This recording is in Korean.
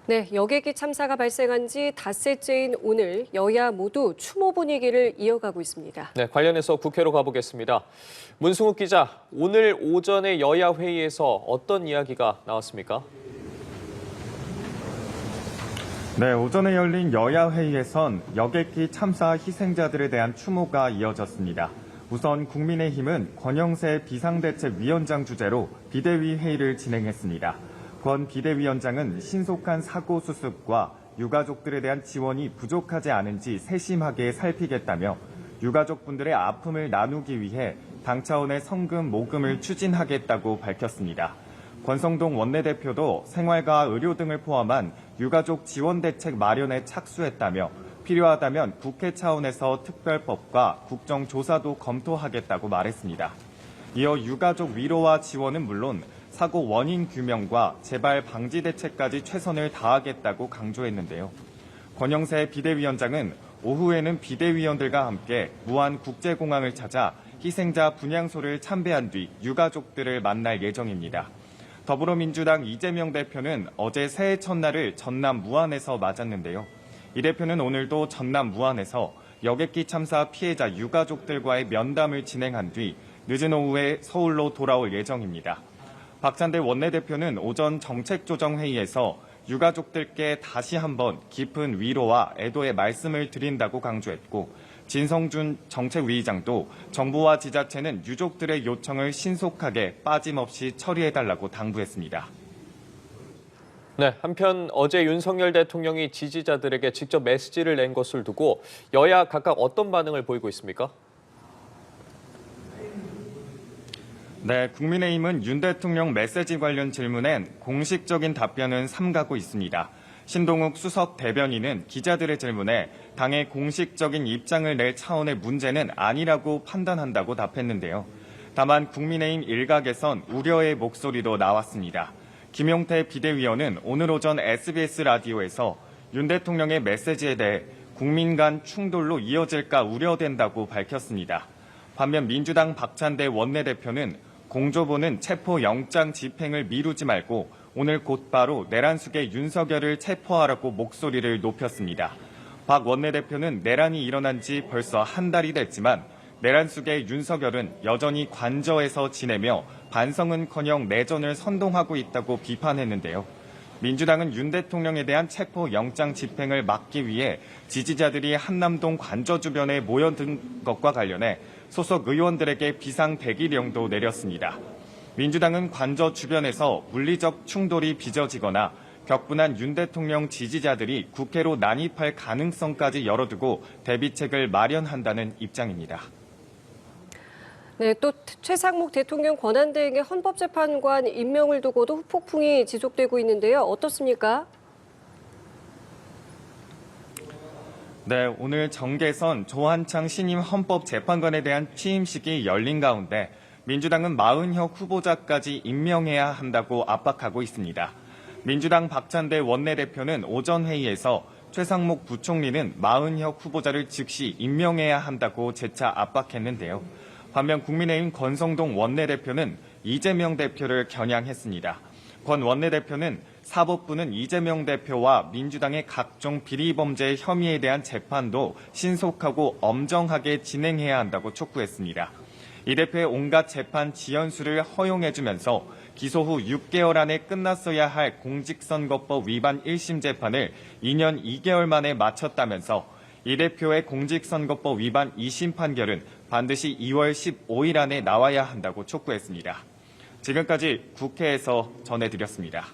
네, 여객기 참사가 발생한 지 닷새째인 오늘 여야 모두 추모 분위기를 이어가고 있습니다. 네, 관련해서 국회로 가보겠습니다. 문승욱 기자, 오늘 오전에 여야 회의에서 어떤 이야기가 나왔습니까? 네, 오전에 열린 여야 회의에선 여객기 참사 희생자들에 대한 추모가 이어졌습니다. 우선 국민의힘은 권영세 비상대책위원장 주재로 비대위 회의를 진행했습니다. 권 비대위원장은 신속한 사고 수습과 유가족들에 대한 지원이 부족하지 않은지 세심하게 살피겠다며 유가족분들의 아픔을 나누기 위해 당 차원의 성금 모금을 추진하겠다고 밝혔습니다. 권성동 원내대표도 생활과 의료 등을 포함한 유가족 지원 대책 마련에 착수했다며 필요하다면 국회 차원에서 특별법과 국정조사도 검토하겠다고 말했습니다. 이어 유가족 위로와 지원은 물론 사고 원인 규명과 재발 방지 대책까지 최선을 다하겠다고 강조했는데요. 권영세 비대위원장은 오후에는 비대위원들과 함께 무안국제공항을 찾아 희생자 분향소를 참배한 뒤 유가족들을 만날 예정입니다. 더불어민주당 이재명 대표는 어제 새해 첫날을 전남 무안에서 맞았는데요. 이 대표는 오늘도 전남 무안에서 여객기 참사 피해자 유가족들과의 면담을 진행한 뒤 늦은 오후에 서울로 돌아올 예정입니다. 박찬대 원내대표는 오전 정책조정회의에서 유가족들께 다시 한번 깊은 위로와 애도의 말씀을 드린다고 강조했고 진성준 정책위의장도 정부와 지자체는 유족들의 요청을 신속하게 빠짐없이 처리해달라고 당부했습니다. 네, 한편 어제 윤석열 대통령이 지지자들에게 직접 메시지를 낸 것을 두고 여야 각각 어떤 반응을 보이고 있습니까? 네, 국민의힘은 윤 대통령 메시지 관련 질문엔 공식적인 답변은 삼가고 있습니다. 신동욱 수석 대변인은 기자들의 질문에 당의 공식적인 입장을 낼 차원의 문제는 아니라고 판단한다고 답했는데요. 다만 국민의힘 일각에선 우려의 목소리도 나왔습니다. 김용태 비대위원은 오늘 오전 SBS 라디오에서 윤 대통령의 메시지에 대해 국민 간 충돌로 이어질까 우려된다고 밝혔습니다. 반면 민주당 박찬대 원내대표는 공조보는 체포영장 집행을 미루지 말고 오늘 곧바로 내란숙의 윤석열을 체포하라고 목소리를 높였습니다. 박 원내대표는 내란이 일어난 지 벌써 한 달이 됐지만 내란숙의 윤석열은 여전히 관저에서 지내며 반성은커녕 내전을 선동하고 있다고 비판했는데요. 민주당은 윤 대통령에 대한 체포영장 집행을 막기 위해 지지자들이 한남동 관저 주변에 모여든 것과 관련해 소속 의원들에게 비상대기령도 내렸습니다. 민주당은 관저 주변에서 물리적 충돌이 빚어지거나 격분한 윤 대통령 지지자들이 국회로 난입할 가능성까지 열어두고 대비책을 마련한다는 입장입니다. 네, 또 최상목 대통령 권한대행의 헌법재판관 임명을 두고도 후폭풍이 지속되고 있는데요. 어떻습니까? 네, 오늘 정계선 조한창 신임 헌법재판관에 대한 취임식이 열린 가운데 민주당은 마은혁 후보자까지 임명해야 한다고 압박하고 있습니다. 민주당 박찬대 원내대표는 오전 회의에서 최상목 부총리는 마은혁 후보자를 즉시 임명해야 한다고 재차 압박했는데요. 반면 국민의힘 권성동 원내대표는 이재명 대표를 겨냥했습니다. 권 원내대표는 사법부는 이재명 대표와 민주당의 각종 비리범죄 혐의에 대한 재판도 신속하고 엄정하게 진행해야 한다고 촉구했습니다. 이 대표의 온갖 재판 지연수를 허용해주면서 기소 후 6개월 안에 끝났어야 할 공직선거법 위반 1심 재판을 2년 2개월 만에 마쳤다면서 이 대표의 공직선거법 위반 2심 판결은 반드시 2월 15일 안에 나와야 한다고 촉구했습니다. 지금까지 국회에서 전해드렸습니다.